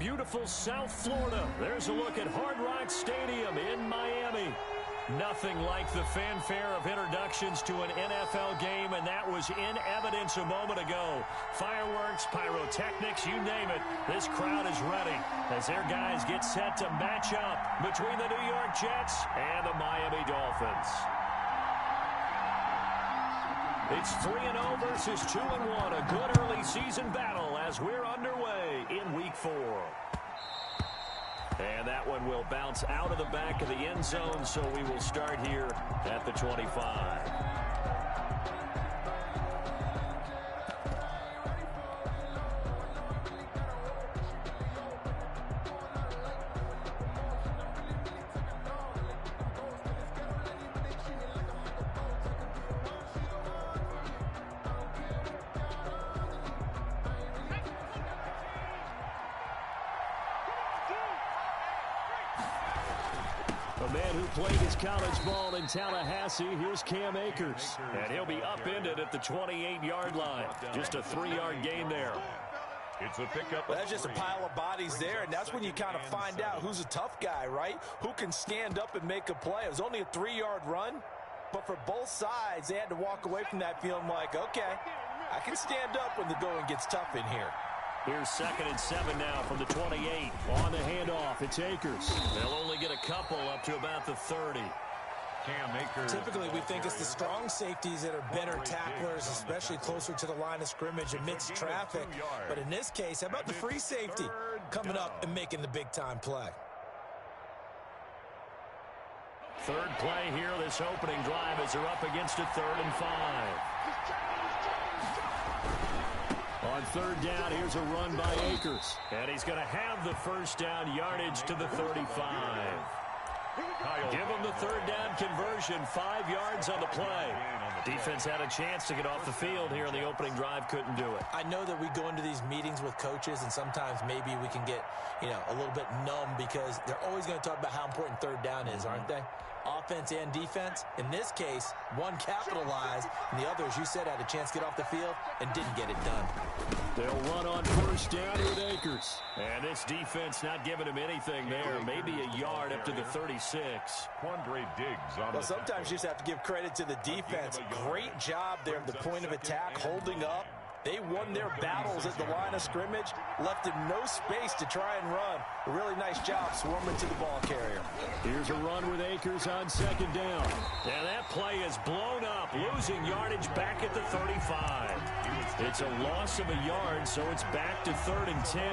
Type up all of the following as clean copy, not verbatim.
beautiful South Florida. There's a look at Hard Rock Stadium in Miami. Nothing like the fanfare of introductions to an NFL game, and that was in evidence a moment ago. Fireworks, pyrotechnics, you name it. This crowd is ready as their guys get set to match up between the New York Jets and the Miami Dolphins. It's 3-0 versus 2-1, a good early season battle as we're underway in Week 4. And that one will bounce out of the back of the end zone, so we will start here at the 25. A man who played his college ball in Tallahassee, here's Cam Akers. And he'll be upended at the 28-yard line. Just a 3-yard gain there. It's a pickup. That's just a pile of bodies there, and that's when you kind of find out who's a tough guy, right? Who can stand up and make a play. It was only a 3-yard run, but for both sides, they had to walk away from that feeling like, okay, I can stand up when the going gets tough in here. Here's 2nd and 7 now from the 28. On the handoff, it's Akers. They'll only get a couple up to about the 30. Cam Akers. Typically, we think it's the strong safeties that are better tacklers, especially closer to the line of scrimmage amidst traffic. But in this case, how about the free safety coming up and making the big-time play? Third play here, this opening drive as they're up against a 3rd and 5. On 3rd down, here's a run by Akers. And he's going to have the first down yardage to the 35. Give him the 3rd down conversion, 5 yards on the play. Defense had a chance to get off the field here in the opening drive, couldn't do it. I know that we go into these meetings with coaches, and sometimes maybe we can get, a little bit numb because they're always going to talk about how important 3rd down is, aren't they? Offense and defense. In this case, one capitalized, and the other, as you said, had a chance to get off the field and didn't get it done. They'll run on 1st down with Akers. And this defense not giving him anything there. Maybe a yard up to the 36. Quandre Diggs on well, sometimes you just have to give credit to the defense. Great job there at the point of attack, holding up. They won their battles at the line of scrimmage, left him no space to try and run. A really nice job swarming to the ball carrier. Here's a run with Akers on 2nd down. And that play is blown up, losing yardage back at the 35. It's a loss of a yard, so it's back to 3rd and 10.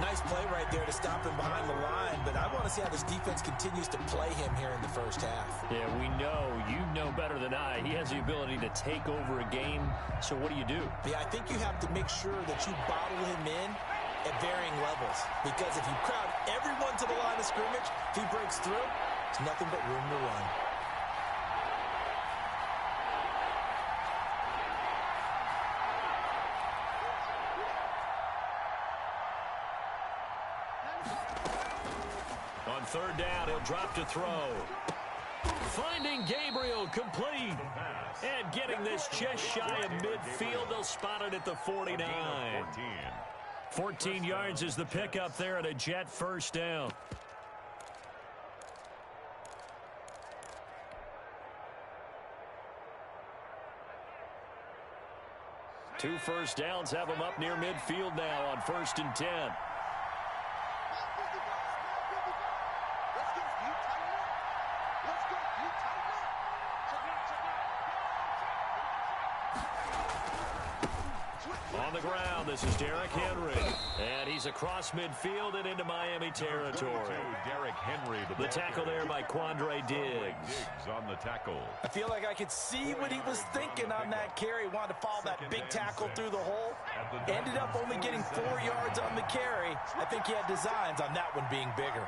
Nice play right there to stop him behind the line, but I want to see how this defense continues to play him here in the first half. Yeah, we know. You know better than I. He has the ability to take over a game, so what do you do? Yeah, I think you have to make sure that you bottle him in at varying levels, because if you crowd everyone to the line of scrimmage, if he breaks through, it's nothing but room to run. On 3rd down, he'll drop to throw. Finding Gabriel complete. And getting this just shy of midfield. They'll spot it at the 49. 14 yards is the pickup there at a Jet 1st down. Two 1st downs have them up near midfield now on 1st and 10. On the ground, this is Derrick Henry. And he's across midfield and into Miami territory. Derrick Henry. The tackle there by Quandre Diggs. On the tackle. I feel like I could see what he was thinking on that carry. Wanted to follow that big tackle through the hole. Ended up only getting 4 yards on the carry. I think he had designs on that one being bigger.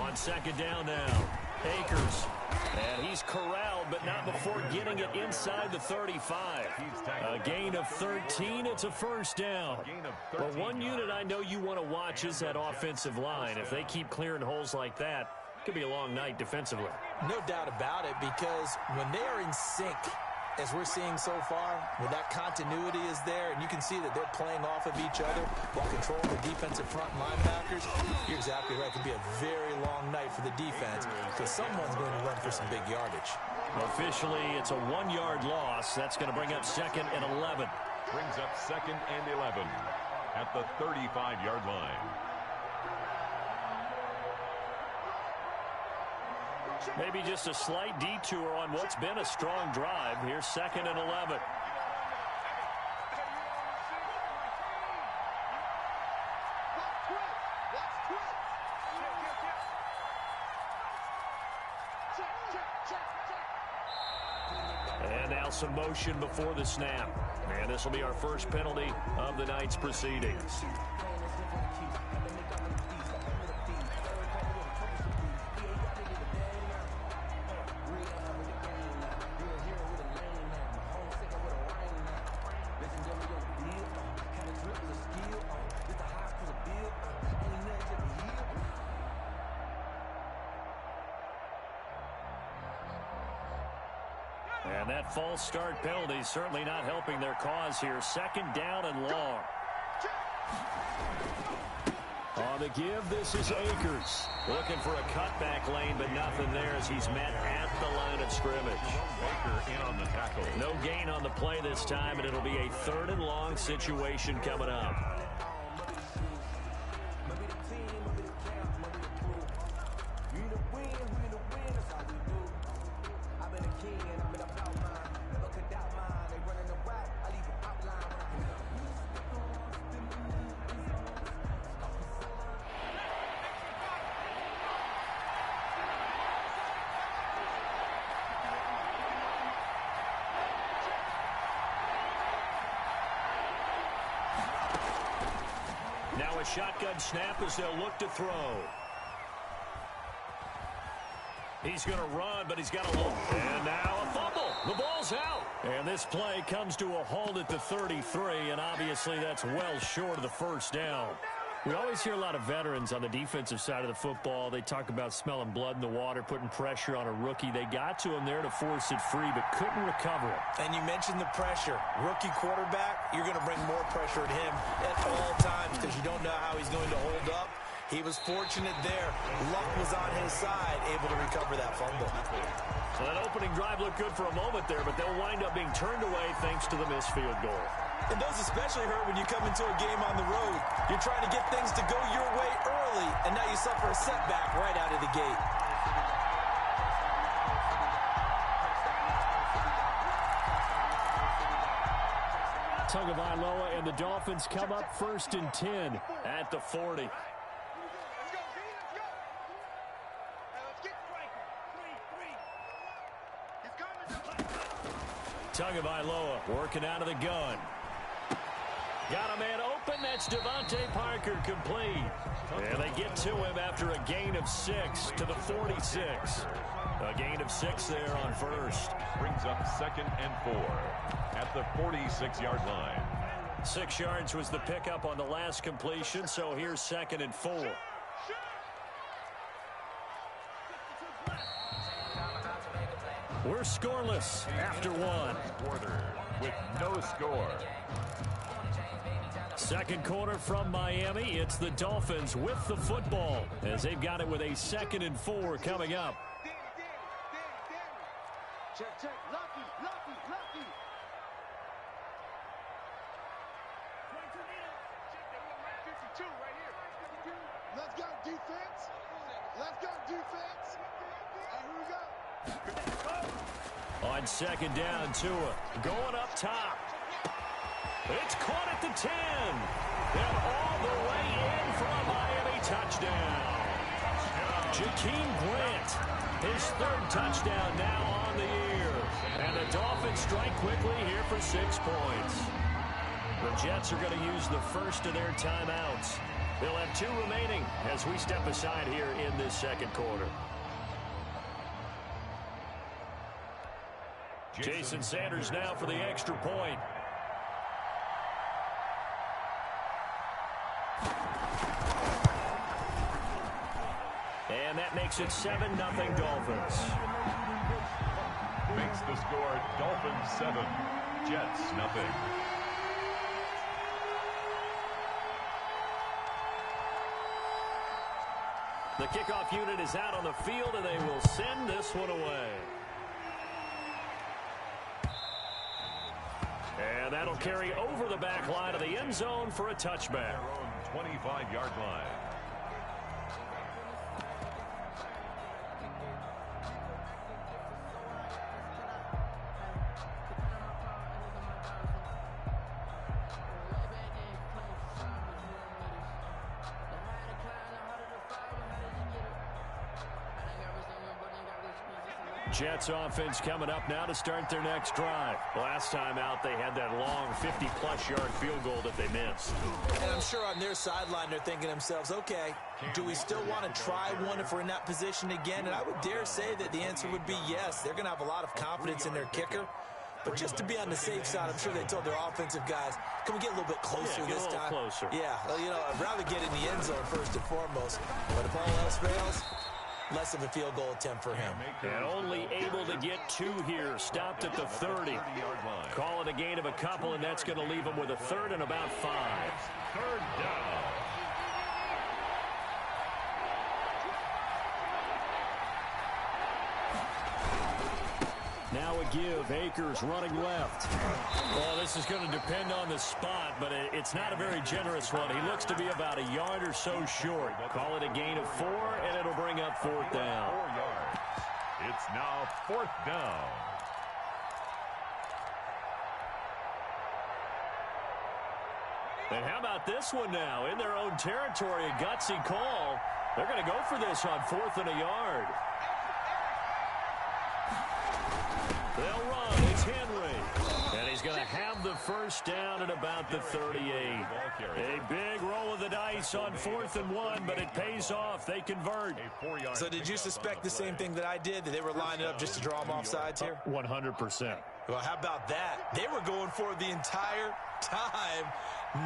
On 2nd down now, Akers. And he's corralled, but not before getting it inside the 35. A gain of 13. It's a 1st down. But one unit I know you want to watch is that offensive line. If they keep clearing holes like that, it could be a long night defensively. No doubt about it, because when they are in sync, as we're seeing so far, where that continuity is there, and you can see that they're playing off of each other while controlling the defensive front linebackers, you're exactly right. It could be a very long night for the defense because someone's going to run for some big yardage. Officially, it's a 1-yard loss. That's going to bring up 2nd and 11. Brings up 2nd and 11 at the 35-yard line. Maybe just a slight detour on what's been a strong drive. Here's 2nd and 11. And now some motion before the snap. And this will be our first penalty of the night's proceedings. And that false start penalty certainly not helping their cause here. 2nd down and long. On the give, this is Akers. Looking for a cutback lane, but nothing there as he's met at the line of scrimmage. Baker in on the tackle. No gain on the play this time, and it'll be a 3rd and long situation coming up. Now a shotgun snap as they'll look to throw. He's going to run, but he's got a look. And now a fumble. The ball's out. And this play comes to a halt at the 33, and obviously that's well short of the 1st down. We always hear a lot of veterans on the defensive side of the football. They talk about smelling blood in the water, putting pressure on a rookie. They got to him there to force it free, but couldn't recover it. And you mentioned the pressure. Rookie quarterback, you're going to bring more pressure at him at all times because you don't know how he's going to hold up. He was fortunate there. Luck was on his side, able to recover that fumble. So that opening drive looked good for a moment there, but they'll wind up being turned away thanks to the missed field goal. And those especially hurt when you come into a game on the road. You're trying to get things to go your way early, and now you suffer a setback right out of the gate. Tagovailoa and the Dolphins come up 1st and 10 at the 40. Tagovailoa working out of the gun. Got a man open. That's Devontae Parker complete. And they get to him after a gain of 6 to the 46. A gain of 6 there on 1st. Brings up 2nd and 4 at the 46-yard line. 6 yards was the pickup on the last completion, so here's 2nd and 4. We're scoreless after 1. Quarter with no score. 2nd quarter from Miami. It's the Dolphins with the football as they've got it with a 2nd and 4 coming up. Check. Lucky. Let's go, defense. And here we go. On 2nd down, Tua going up top. It's caught at the 10. And all the way in for a Miami touchdown. Jakeem Grant, his 3rd touchdown now on the year. And the Dolphins strike quickly here for 6 points. The Jets are going to use the first of their timeouts. They'll have 2 remaining as we step aside here in this 2nd quarter. Jason Sanders now for the extra point. And that makes it 7-0 Dolphins. makes the score Dolphins 7, Jets nothing. The kickoff unit is out on the field, and they will send this one away. And that'll carry over the back line of the end zone for a touchback. Their own 25-yard line. Jets offense coming up now to start their next drive. Last time out, they had that long 50-plus yard field goal that they missed. And I'm sure on their sideline they're thinking to themselves, okay, do we still want to try one if we're in that position again? And I would dare say that the answer would be yes. They're going to have a lot of confidence in their kicker. But just to be on the safe side, I'm sure they told their offensive guys, can we get a little bit closer this time? Closer. Yeah, well, you know, I'd rather get in the end zone first and foremost. But if all else fails, less of a field goal attempt for him. And only able to get 2 here. Stopped at the 30. Call it a gain of a couple, and that's going to leave him with a third and about 5. Third down. Now a give. Akers running left. Well, this is going to depend on the spot, but it's not a very generous one. He looks to be about a yard or so short. Call it a gain of 4, and it'll bring up 4th down. 4 yards. It's now 4th down. And how about this one now? In their own territory, a gutsy call. They're going to go for this on 4th and a yard. They'll run. It's Henry. And he's going to have the first down at about the 38. A big roll of the dice on 4th and 1, but it pays off. They convert. So did you suspect the same thing that I did, that they were lining up just to draw them off sides here? 100%. Well, how about that? They were going for it the entire time.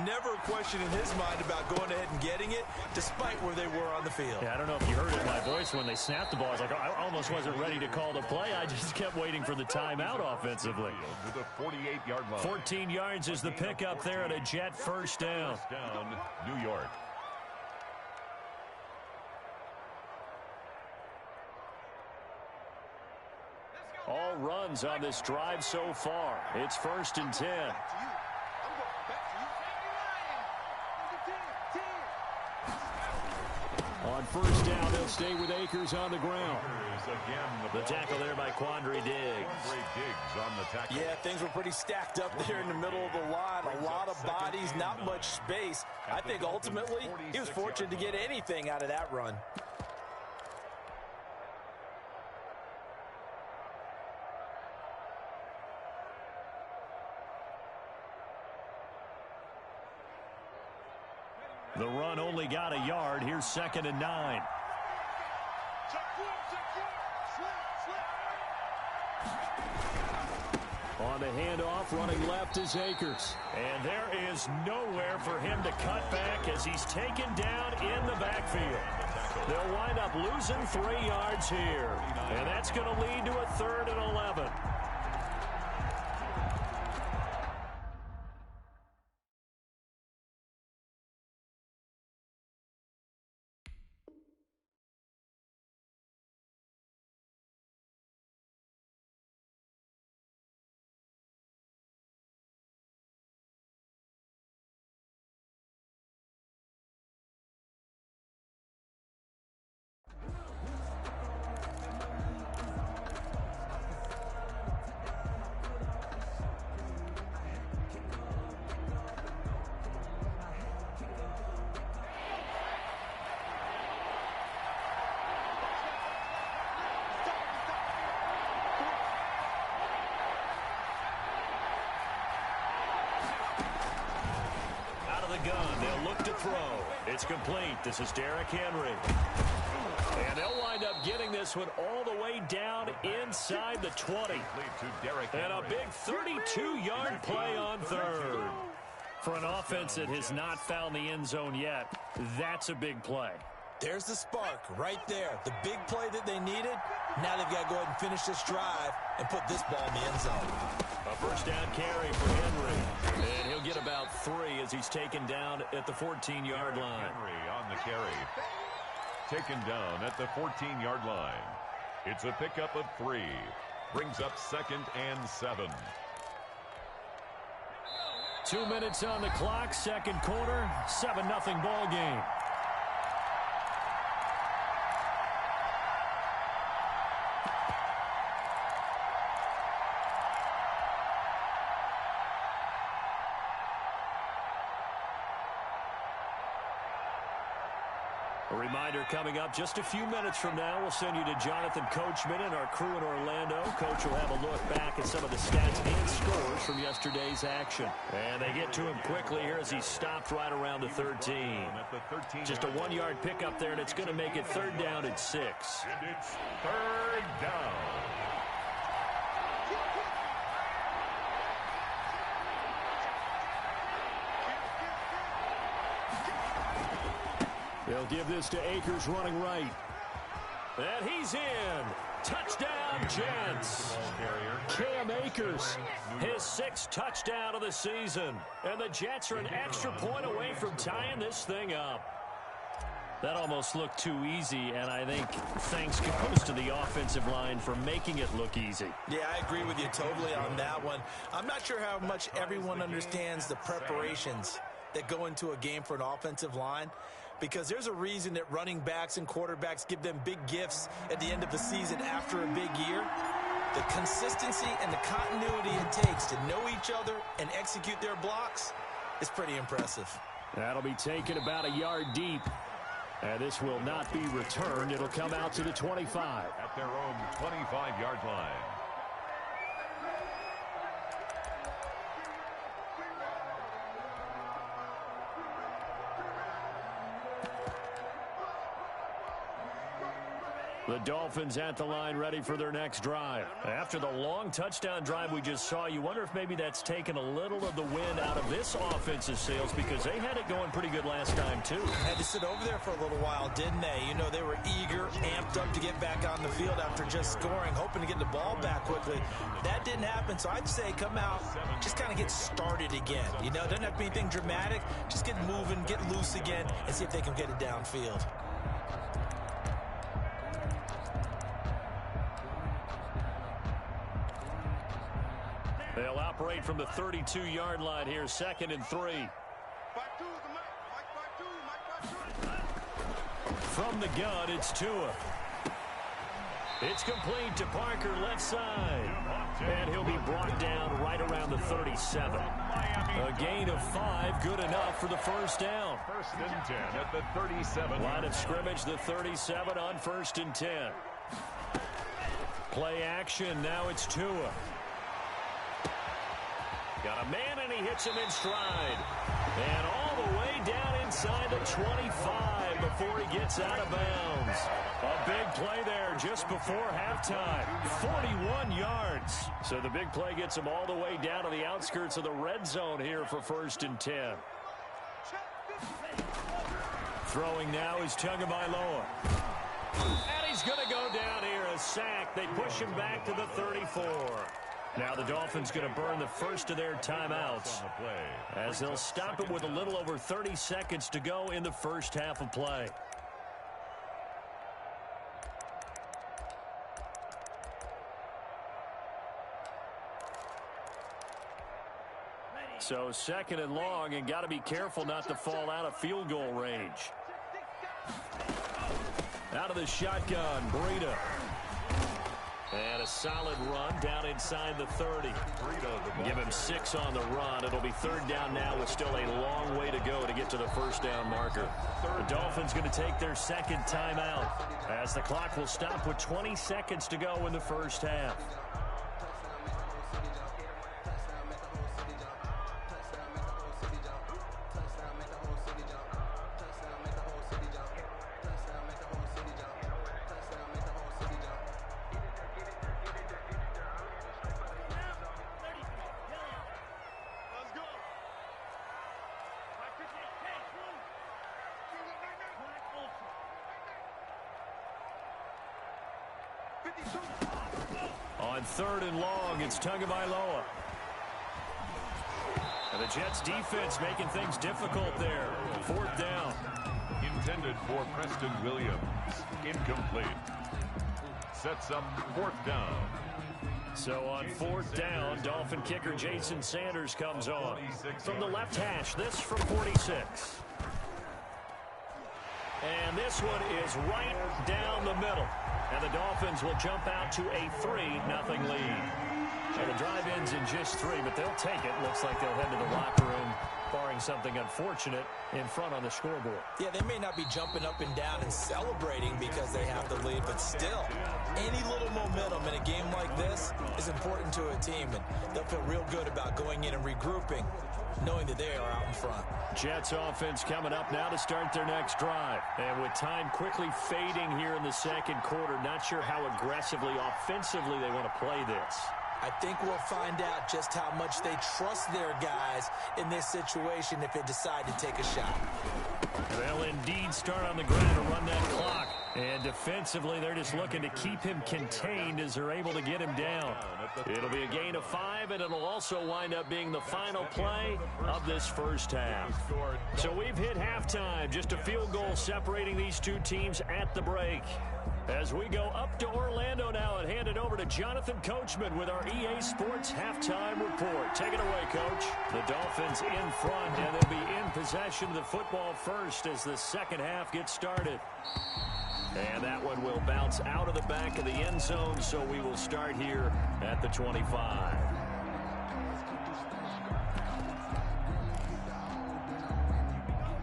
Never a question in his mind about going ahead and getting it, despite where they were on the field. Yeah, I don't know if you heard it in my voice when they snapped the ball. I was like, I almost wasn't ready to call the play. I just kept waiting for the timeout offensively. With a 48-yard line. 14 yards is the pickup there at a Jet first down. First down, New York. All runs on this drive so far. It's 1st and 10. On 1st down, they'll stay with Akers on the ground. The tackle there by Quandre Diggs. On the tackle. Yeah, things were pretty stacked up there in the middle of the line. A lot of bodies, not much space. I think ultimately he was fortunate to get anything out of that run. The run only got a yard. Here's 2nd and 9. On the handoff, running left is Akers. And there is nowhere for him to cut back as he's taken down in the backfield. They'll wind up losing 3 yards here. And that's going to lead to a 3rd and 11. Gun. They'll look to throw. It's complete. This is Derrick Henry. And they'll wind up getting this one all the way down inside the 20. And a big 32-yard play on 3rd. For an offense that has not found the end zone yet, that's a big play. There's the spark right there. The big play that they needed. Now they've got to go ahead and finish this drive and put this ball in the end zone. A first down carry for Henry. And he'll get about 3 as he's taken down at the 14-yard line. Henry on the carry. Taken down at the 14-yard line. It's a pickup of 3. Brings up 2nd and 7. 2 minutes on the clock, second quarter, 7-0 ball game. A reminder coming up just a few minutes from now, we'll send you to Jonathan Coachman and our crew in Orlando. Coach will have a look back at some of the stats and scores from yesterday's action. And they get to him quickly here as he stopped right around the 13. Just a 1-yard pickup there, and it's going to make it 3rd down and 6. And it's 3rd down. They'll give this to Akers running right. And he's in. Touchdown, Jets. Cam Akers, his 6th touchdown of the season. And the Jets are an extra point away from tying this thing up. That almost looked too easy, and I think thanks goes to the offensive line for making it look easy. Yeah, I agree with you totally on that one. I'm not sure how much everyone understands the preparations that go into a game for an offensive line, because there's a reason that running backs and quarterbacks give them big gifts at the end of the season after a big year. The consistency and the continuity it takes to know each other and execute their blocks is pretty impressive. That'll be taken about a yard deep. And this will not be returned. It'll come out to the 25. At their own 25-yard line. The Dolphins at the line ready for their next drive. After the long touchdown drive we just saw, you wonder if maybe that's taken a little of the wind out of this offensive sails, because they had it going pretty good last time too. Had to sit over there for a little while, didn't they? You know, they were eager, amped up to get back on the field after just scoring, hoping to get the ball back quickly. That didn't happen, so I'd say come out, just kind of get started again. You know, doesn't have to be anything dramatic. Just get moving, get loose again, and see if they can get it downfield. They'll operate from the 32-yard line here, 2nd and 3. From the gun, it's Tua. It's complete to Parker, left side. And he'll be brought down right around the 37. A gain of 5, good enough for the first down. 1st and 10 at the 37. Line of scrimmage, the 37 on 1st and 10. Play action, now it's Tua. Got a man, and he hits him in stride. And all the way down inside the 25 before he gets out of bounds. A big play there just before halftime. 41 yards. So the big play gets him all the way down to the outskirts of the red zone here for 1st and 10. Throwing now is Tagovailoa. And he's going to go down here, a sack. They push him back to the 34. Now the Dolphins going to burn the first of their timeouts as they'll stop it with a little over 30 seconds to go in the first half of play. So 2nd and long, and got to be careful not to fall out of field goal range. Out of the shotgun, Breida. And a solid run down inside the 30. Give him 6 on the run. It'll be 3rd down now with still a long way to go to get to the first down marker. The Dolphins going to take their 2nd timeout as the clock will stop with 20 seconds to go in the first half. On 3rd and long, it's Tagovailoa. And the Jets defense making things difficult there. 4th down. Intended for Preston Williams. Incomplete. Sets up 4th down. So on 4th down, Dolphin kicker Jason Sanders comes on. From the left hash, this from 46. And this one is right down the middle. And the Dolphins will jump out to a 3-0 lead. And the drive ends in just 3, but they'll take it. Looks like they'll head to the locker room, barring something unfortunate, in front on the scoreboard. Yeah, they may not be jumping up and down and celebrating because they have the lead, but still, any little momentum in a game like this is important to a team, and they'll feel real good about going in and regrouping, knowing that they are out in front. Jets offense coming up now to start their next drive. And with time quickly fading here in the second quarter, not sure how aggressively, offensively they want to play this. I think we'll find out just how much they trust their guys in this situation if they decide to take a shot. They'll indeed start on the ground to run that clock. And defensively, they're just looking to keep him contained as they're able to get him down. It'll be a gain of 5, and it'll also wind up being the final play of this first half. So we've hit halftime. Just a field goal separating these two teams at the break. As we go up to Orlando now and hand it over to Jonathan Coachman with our EA Sports Halftime Report. Take it away, Coach. The Dolphins in front, and they'll be in possession of the football first as the second half gets started. And that one will bounce out of the back of the end zone, so we will start here at the 25.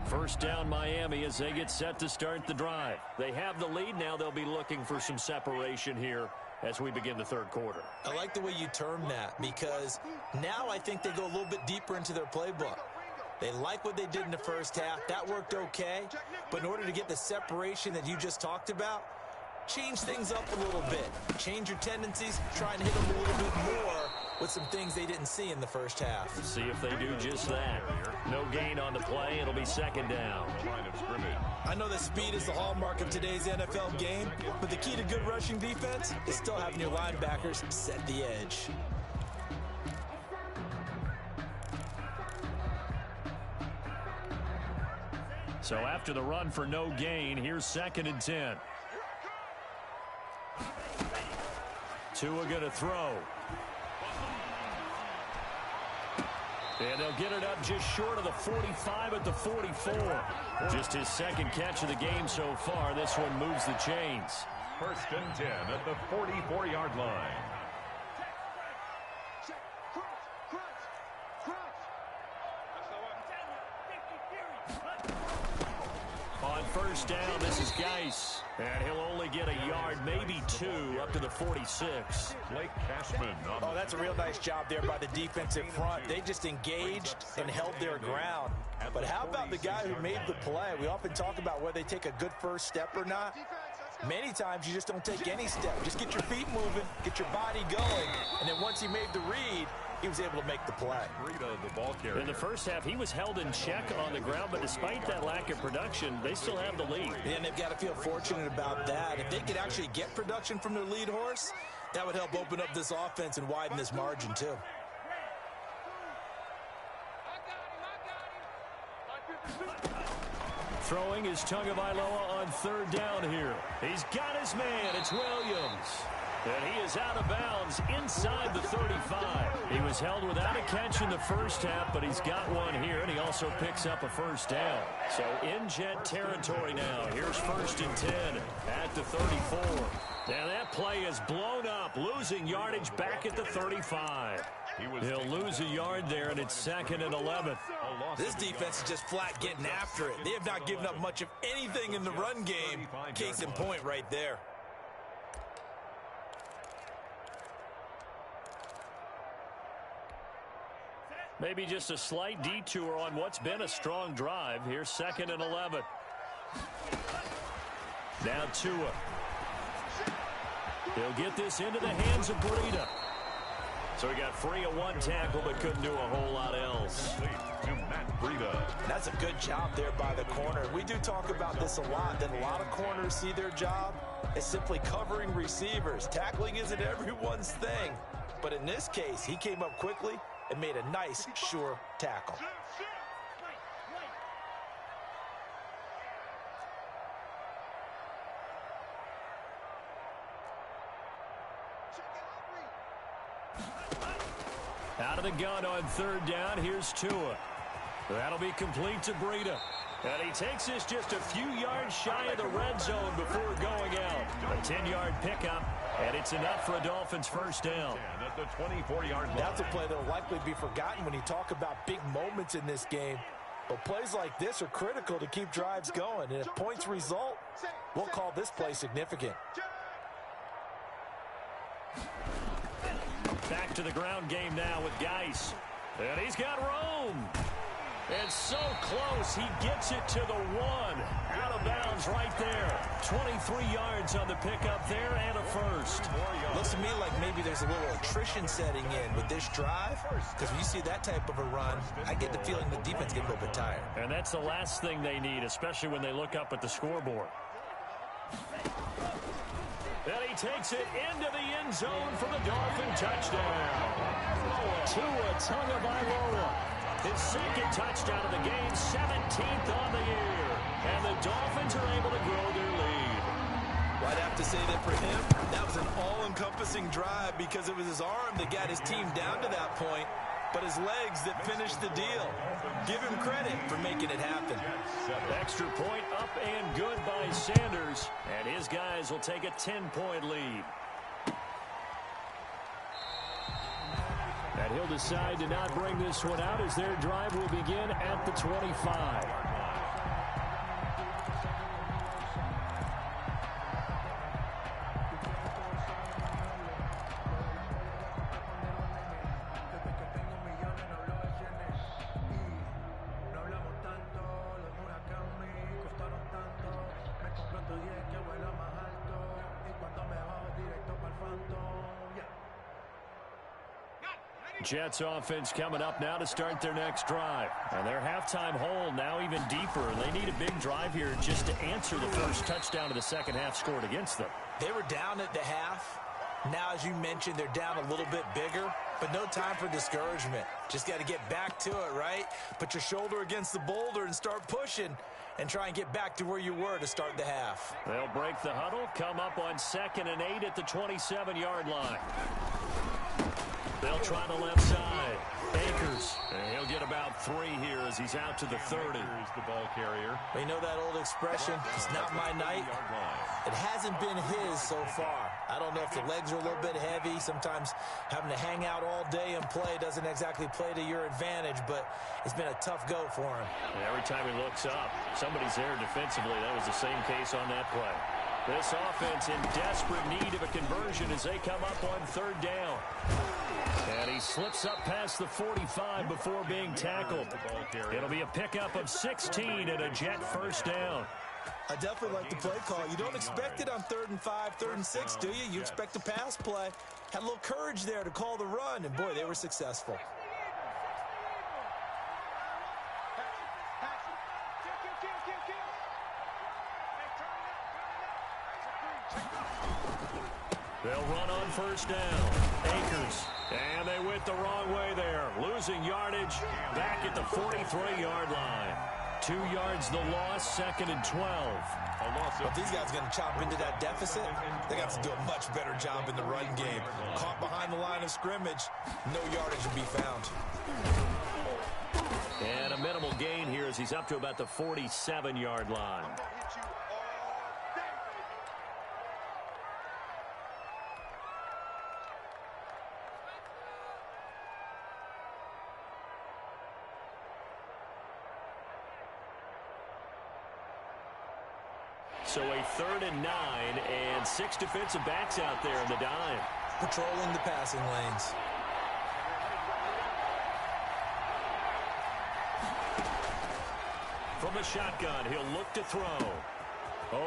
First down, Miami, as they get set to start the drive. They have the lead. Now they'll be looking for some separation here as we begin the third quarter. I like the way you term that, because now I think they go a little bit deeper into their playbook. They like what they did in the first half. That worked okay. But in order to get the separation that you just talked about, change things up a little bit. Change your tendencies. Try and hit them a little bit more with some things they didn't see in the first half. See if they do just that. No gain on the play. It'll be second down. Line of scrimmage. I know that speed is the hallmark of today's NFL game, but the key to good rushing defense is still having your linebackers set the edge. So after the run for no gain, here's 2nd and 10. Tua going to throw. And they'll get it up just short of the 45 at the 44. Just his second catch of the game so far. This one moves the chains. 1st and 10 at the 44-yard line. On first down, this is Geis. And he'll only get a yard, maybe 2, up to the 46. Blake Cashman. Oh, that's a real nice job there by the defensive front. They just engaged and held their ground. But how about the guy who made the play? We often talk about whether they take a good first step or not. Many times you just don't take any step. Just get your feet moving, get your body going, and then once he made the read, he was able to make the play. The ball carrier. In the first half, he was held in check on the ground, but despite that lack of production, they still have the lead. And they've got to feel fortunate about that. If they could actually get production from their lead horse, that would help open up this offense and widen this margin too. Throwing is Tagovailoa on 3rd down here. He's got his man. It's Williams. And he is out of bounds inside the 35. He was held without a catch in the first half, but he's got one here, and he also picks up a first down. So in Jet territory now. Here's 1st and 10 at the 34. And that play is blown up, losing yardage back at the 35. He'll lose a yard there, and it's 2nd and 11. This defense is just flat getting after it. They have not given up much of anything in the run game. Case in point right there. Maybe just a slight detour on what's been a strong drive. Here's 2nd and 11. Now Tua. He'll get this into the hands of Breida. So he got free of one tackle but couldn't do a whole lot else. That's a good job there by the corner. We do talk about this a lot, that a lot of corners see their job as simply covering receivers. Tackling isn't everyone's thing. But in this case, he came up quickly and made a nice, sure tackle. Out of the gun on third down, here's Tua. That'll be complete to Breida. And he takes this just a few yards shy of the red zone before going out. A 10-yard pickup, and it's enough for a Dolphins first down. At the 24-yard line. That's a play that will likely be forgotten when you talk about big moments in this game. But plays like this are critical to keep drives going. And if points result, we'll call this play significant. Back to the ground game now with Geis. And he's got Rome. It's so close, he gets it to the one. Out of bounds right there. 23 yards on the pickup there and a first. Looks to me like maybe there's a little attrition setting in with this drive. Because when you see that type of a run, I get the feeling the defense gets a little bit tired. And that's the last thing they need, especially when they look up at the scoreboard. And he takes it into the end zone for the Dolphin touchdown. Tua Tagovailoa. His second touchdown of the game, 17th on the year. And the Dolphins are able to grow their lead. Well, I'd have to say that for him, that was an all-encompassing drive because it was his arm that got his team down to that point, but his legs that finished the deal. Give him credit for making it happen. Extra point up and good by Sanders. And his guys will take a 10-point lead. And he'll decide to not bring this one out as their drive will begin at the 25. Jets offense coming up now to start their next drive. And their halftime hole now even deeper. They need a big drive here just to answer the first touchdown of the second half scored against them. They were down at the half. Now, as you mentioned, they're down a little bit bigger, but no time for discouragement. Just got to get back to it, right? Put your shoulder against the boulder and start pushing and try and get back to where you were to start the half. They'll break the huddle, come up on 2nd and 8 at the 27-yard line. They'll try the left side. Akers. And he'll get about 3 here as he's out to the 30. Here's the ball carrier. You know that old expression, it's not my night? It hasn't been his so far. I don't know if the legs are a little bit heavy. Sometimes having to hang out all day and play doesn't exactly play to your advantage, but it's been a tough go for him. And every time he looks up, somebody's there defensively. That was the same case on that play. This offense in desperate need of a conversion as they come up on 3rd down. And he slips up past the 45 before being tackled. It'll be a pickup of 16 and a Jet first down. I definitely like the play call. You don't expect it on 3rd and 5, 3rd and 6, do you? You expect a pass play. Had a little courage there to call the run, and boy, they were successful. They'll run on 1st down. Akers. And they went the wrong way there. Losing yardage back at the 43-yard line. 2 yards the loss, 2nd and 12. If these guys are going to chop into that deficit, they got to do a much better job in the run game. Caught behind the line of scrimmage, no yardage will be found. And a minimal gain here as he's up to about the 47-yard line. So a 3rd and 9 and 6 defensive backs out there in the dime. Patrolling the passing lanes. From the shotgun, he'll look to throw.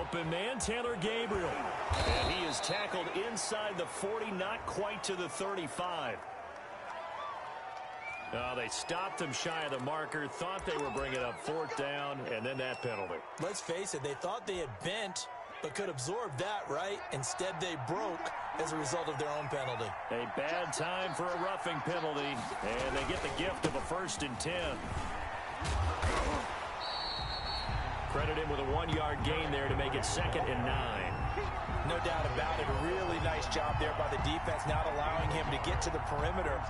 Open man, Taylor Gabriel. And he is tackled inside the 40, not quite to the 35. They stopped him shy of the marker, thought they were bringing up 4th down, and then that penalty. Let's face it, they thought they had bent, but could absorb that, right? Instead, they broke as a result of their own penalty. A bad time for a roughing penalty, and they get the gift of a 1st and 10. Credit him with a 1-yard gain there to make it 2nd and 9. No doubt about it. A really nice job there by the defense, not allowing him to get to the perimeter.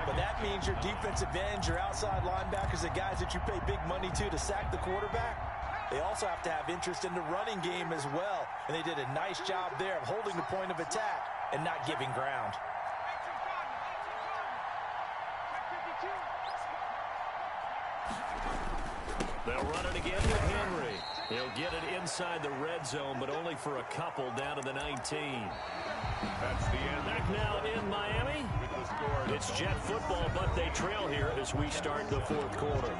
But that means your defensive ends, your outside linebackers, the guys that you pay big money to sack the quarterback, they also have to have interest in the running game as well. And they did a nice job there of holding the point of attack and not giving ground. They'll run it again with Henry. He'll get it inside the red zone, but only for a couple down to the 19. That's the end. Back now in Miami. It's Jet football, but they trail here as we start the 4th quarter.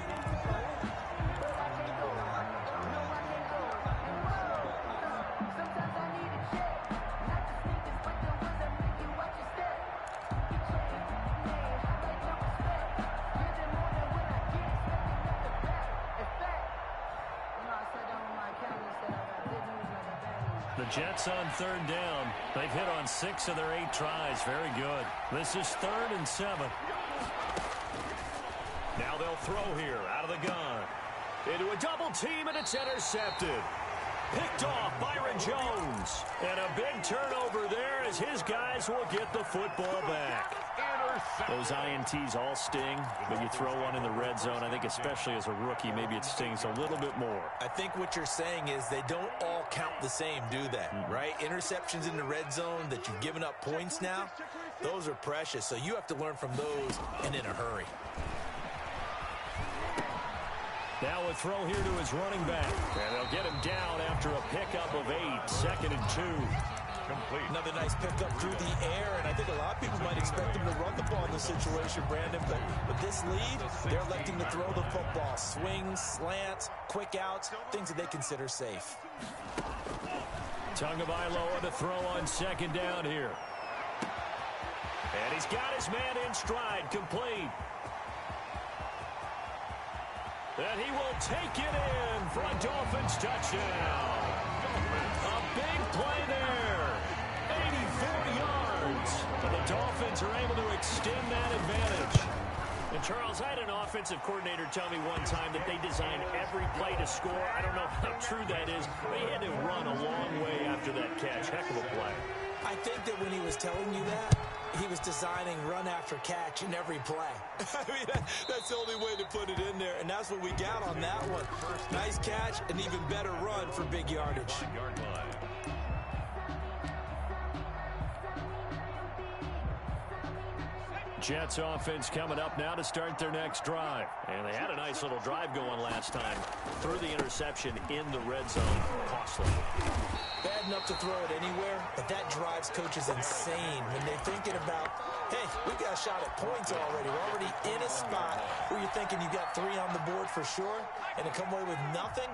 The Jets on 3rd down. They've hit on 6 of their 8 tries. Very good. This is 3rd and 7. Now they'll throw here out of the gun. Into a double team, and it's intercepted. Picked off Byron Jones. And a big turnover there as his guys will get the football back. Those INTs all sting, but you throw one in the red zone. I think especially as a rookie, maybe it stings a little bit more. I think what you're saying is they don't all count the same, do they? Right? Interceptions in the red zone that you've given up points now, those are precious. So you have to learn from those and in a hurry. Now a throw here to his running back. And they'll get him down after a pickup of 8. 2nd and 2. Complete. Another nice pickup through the air, and I think a lot of people might expect him to run the ball in this situation, Brandon, but with this lead, they're electing to throw the football. Swings, slants, quick outs, things that they consider safe. Tagovailoa to throw on 2nd down here. And he's got his man in stride, complete. And he will take it in for a Dolphins touchdown. A big play there. 84 yards. And the Dolphins are able to extend that advantage. And Charles, I had an offensive coordinator tell me one time that they designed every play to score. I don't know how true that is. They had to run a long way after that catch. Heck of a play. I think that when he was telling you that, he was designing run after catch in every play. I mean, that's the only way to put it in there, and that's what we got on that one. Nice catch, an even better run for big yardage. Jets offense coming up now to start their next drive. And they had a nice little drive going last time. Threw the interception in the red zone. Costly. Bad enough to throw it anywhere, but that drives coaches insane when they're thinking about, hey, we got a shot at points already. We're already in a spot where you're thinking you got 3 on the board for sure, and to come away with nothing,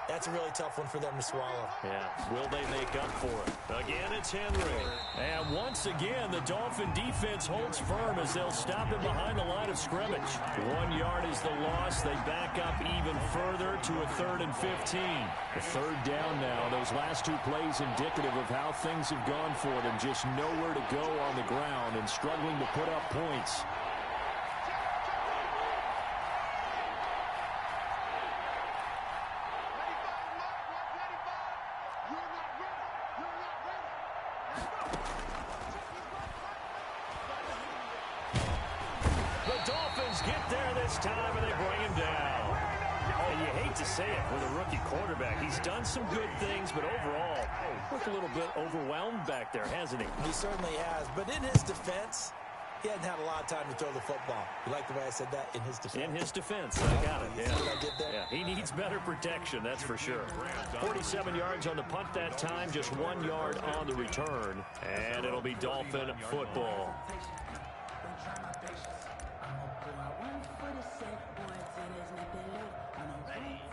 that's a really tough one for them to swallow. Yeah, will they make up for it? Again, it's Henry. And once again, the Dolphin defense holds firm as they'll stop him behind the line of scrimmage. 1 yard is the loss. They back up even further to a 3rd and 15. A 3rd down now. Those last 2 plays indicative of how things have gone for them. Just nowhere to go on the ground and struggling to put up points. Get there this time, and they bring him down. And you hate to say it for the rookie quarterback. He's done some good things, but overall, looked a little bit overwhelmed back there, hasn't he? He certainly has. But in his defense, he hadn't had a lot of time to throw the football. You like the way I said that? In his defense. In his defense. I got it. Yeah. See what I did there? Yeah, he needs better protection, that's for sure. 47 yards on the punt that time, just 1 yard on the return. And it'll be Dolphin football.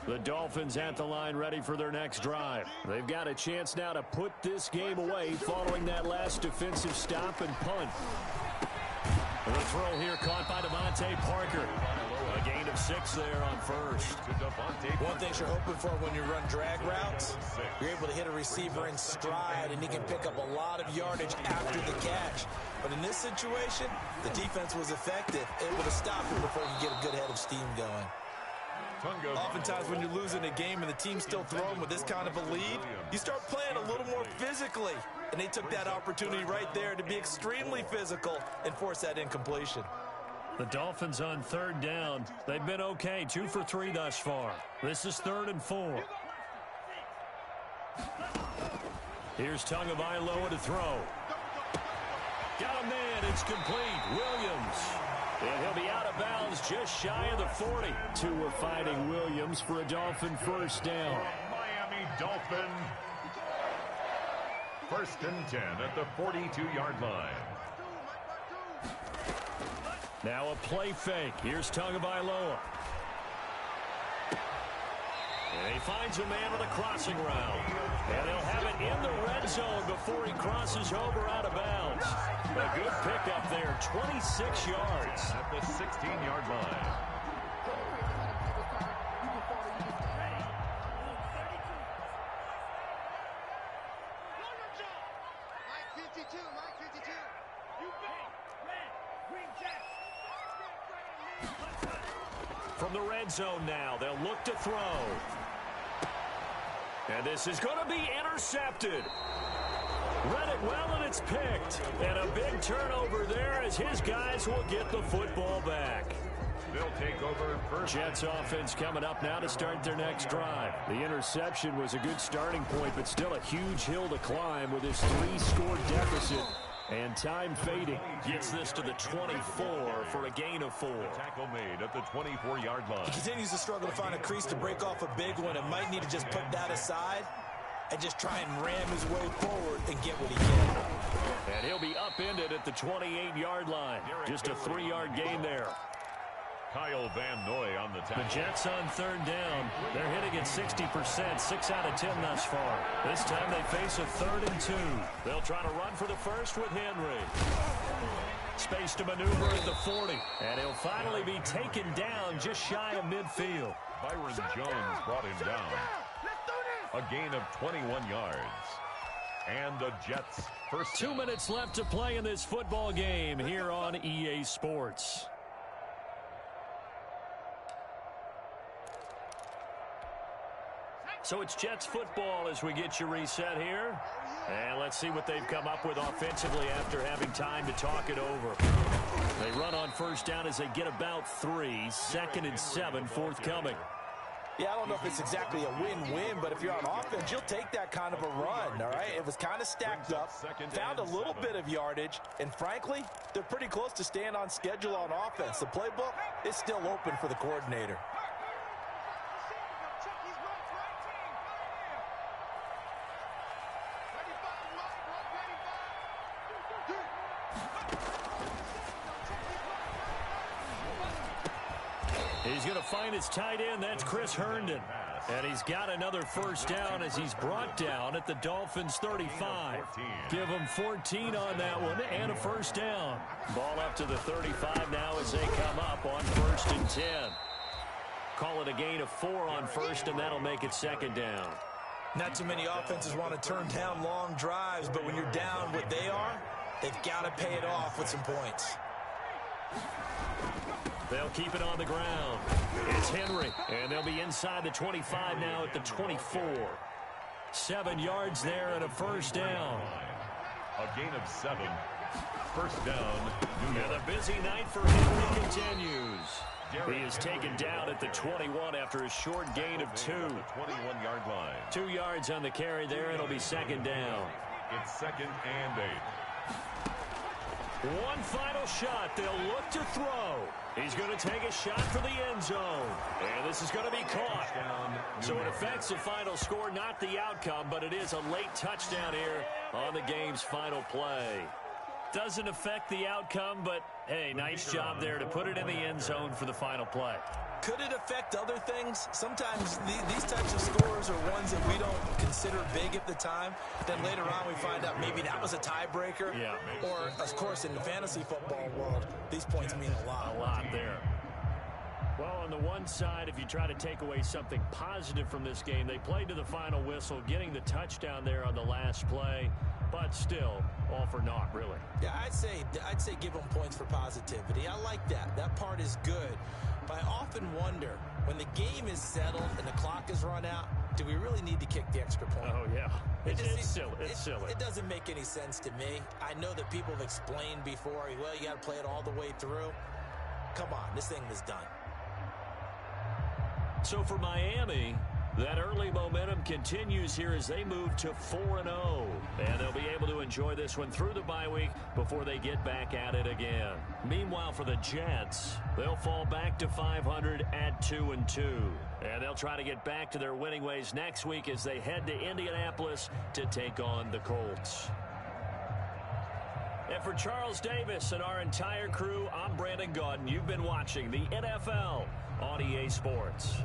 The Dolphins at the line ready for their next drive. They've got a chance now to put this game away following that last defensive stop and punt. The throw here caught by Devontae Parker. A gain of 6 there on first. One thing you're hoping for when you run drag routes, you're able to hit a receiver in stride, and he can pick up a lot of yardage after the catch. But in this situation, the defense was effective, able to stop him before he could get a good head of steam going. Oftentimes when you're losing a game and the team's still throwing with this kind of a lead, you start playing a little more physically. And they took that opportunity right there to be extremely physical and force that incompletion. The Dolphins on 3rd down. They've been okay, 2 for 3 thus far. This is 3rd and 4. Here's Tagovailoa to throw. Got a man, it's complete. Williams. And he'll be out of bounds just shy of the 40. Two are fighting Williams for a Dolphin first down. Miami Dolphin. 1st and 10 at the 42-yard line. Now a play fake. Here's Tagovailoa. And he finds a man on a crossing route. And he'll have it in the red zone before he crosses over out of bounds. A good pickup there, 26 yards. At the 16-yard line. From the red zone now, they'll look to throw. And this is going to be intercepted. Read it well, and it's picked. And a big turnover there as his guys will get the football back. They'll take over first. Jets offense coming up now to start their next drive. The interception was a good starting point, but still a huge hill to climb with his 3-score deficit. And time fading. Gets this to the 24 for a gain of 4. Tackle made at the 24-yard line. He continues to struggle to find a crease to break off a big one and might need to just put that aside and just try and ram his way forward and get what he can. And he'll be upended at the 28-yard line. Just a 3-yard gain there. Kyle Van Noy on the tackle. The Jets on 3rd down. They're hitting at 60%, 6 out of 10 thus far. This time they face a 3rd and 2. They'll try to run for the first with Henry. Space to maneuver at the 40. And he'll finally be taken down just shy of midfield. Byron Jones brought him down. A gain of 21 yards. And the Jets first. 2 minutes left to play in this football game here on EA Sports. So it's Jets football as we get you reset here. And let's see what they've come up with offensively after having time to talk it over. They run on 1st down as they get about 3. 2nd and 7 forthcoming. Yeah, I don't know if it's exactly a win-win, but if you're on offense, you'll take that kind of a run, all right? It was kind of stacked up, found a little bit of yardage, and frankly, they're pretty close to staying on schedule on offense. The playbook is still open for the coordinator. He's going to find his tight end. That's Chris Herndon. And he's got another first down as he's brought down at the Dolphins 35. Give him 14 on that one and a first down. Ball up to the 35 now as they come up on 1st and 10. Call it a gain of 4 on 1st, and that'll make it 2nd down. Not too many offenses want to turn down long drives, but when you're down what they are, they've got to pay it off with some points. They'll keep it on the ground. It's Henry, and they'll be inside the 25 now at the 24. 7 yards there and a first down. A gain of 7. First down. And the busy night for Henry continues. He is taken down at the 21 after a short gain of 2. 21-yard line. 2 yards on the carry there. It'll be 2nd down. It's 2nd and 8. One final shot. They'll look to throw. He's going to take a shot for the end zone. And this is going to be caught. So it affects the final score, not the outcome, but it is a late touchdown here on the game's final play. Doesn't affect the outcome, but, hey, nice job there to put it in the end zone for the final play. Could it affect other things? Sometimes these types of scores are ones that we don't consider big at the time. Then later on we find out maybe that was a tiebreaker. Yeah. Or, of course, in the fantasy football world, these points mean a lot. A lot there. Well, on the one side, if you try to take away something positive from this game, they played to the final whistle, getting the touchdown there on the last play, but still, all for naught, really. Yeah, I'd say give them points for positivity. I like that. That part is good. But I often wonder, when the game is settled and the clock is run out, do we really need to kick the extra point? Oh, yeah. It's silly. It's silly. It doesn't make any sense to me. I know that people have explained before, well, you got to play it all the way through. Come on, this thing was done. So for Miami, that early momentum continues here as they move to 4-0. And they'll be able to enjoy this one through the bye week before they get back at it again. Meanwhile, for the Jets, they'll fall back to 500 at 2-2. And they'll try to get back to their winning ways next week as they head to Indianapolis to take on the Colts. And for Charles Davis and our entire crew, I'm Brandon Gaudin. You've been watching the NFL on EA Sports.